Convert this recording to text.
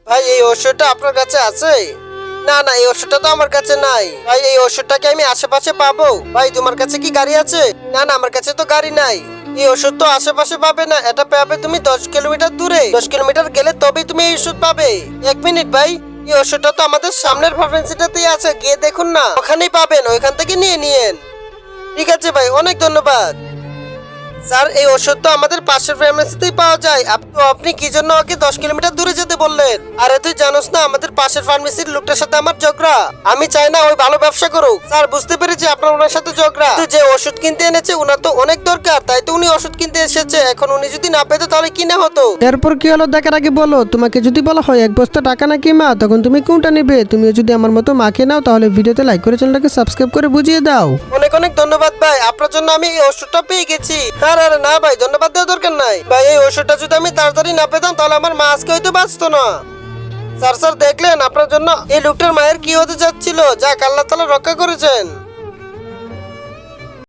ভাই এই ওষুধটা আপনার কাছে আছে? না না, এই ওষুধটা তো আমার কাছে নাই। ভাই এই ওষুধটাকে আমি আশেপাশে পাবো? ভাই তোমার কাছে কি গাড়ি আছে? না না, আমার কাছে তো গাড়ি নাই। এই ওষুধ তো আশেপাশে পাবে না, এটা পাবে তুমি 10 কিলোমিটার দূরে। 10 কিলোমিটার গেলে তবেই তুমি এই ওষুধ পাবে। 1 মিনিট ভাই, এই ওষুধটা তো আমাদের সামনের ফার্মেসিটাতেই আছে, গিয়ে দেখুন না, ওখানেই পাবেন, ওইখান থেকে নিয়ে নিয়েন। ঠিক আছে ভাই, অনেক ধন্যবাদ। স্যার এই ওষুধ তো আমাদের পাশের ফার্মেসিতেই পাওয়া যায়, আপনি কি জন্য ওকে 10 কিলোমিটার দূরে যেতে বললেন? আরে তুই জানোস না আমাদের পাশের ফার্মেসির লোকটার সাথে আমার ঝগড়া। আমি চাই না ওই ভালো ব্যবসা করুক। স্যার বুঝতে পেরেছি আপনার ওনার সাথে ঝগড়া, কিন্তু যে ওষুধ কিনতে এনেছে ওনার তো অনেক দরকার, তাই তো উনি ওষুধ কিনতে এসেছে। এখন উনি যদি না পেতো তাহলে কি না হতো? এরপর কি হলো দেখার আগে বলো, তোমাকে যদি বলা হয় 1 বস্তা টাকা নাকি মা, তখন তুমি কোনটা নেবে? তুমিও যদি আমার মতো মাকে নাও তাহলে ভিডিওতে লাইক করে চ্যানেলটাকে সাবস্ক্রাইব করে বুঝিয়ে দাও। অনেক অনেক ধন্যবাদ ভাই, আপনার জন্য আমি এই ওষুধটা পেয়ে গেছি। আরে না ভাই, ধন্যবাদ দেওয়ার দরকার নাই ভাই। এই ওষুধটা যদি আমি তাড়াতাড়ি না পেতাম তাহলে আমার মা আজকে হয়তো বাঁচতো না। স্যার দেখলেন আপনার জন্য এই লোকটার মায়ের কি হতে যাচ্ছিল? যাক, আল্লাহ তাআলা রক্ষা করেছেন।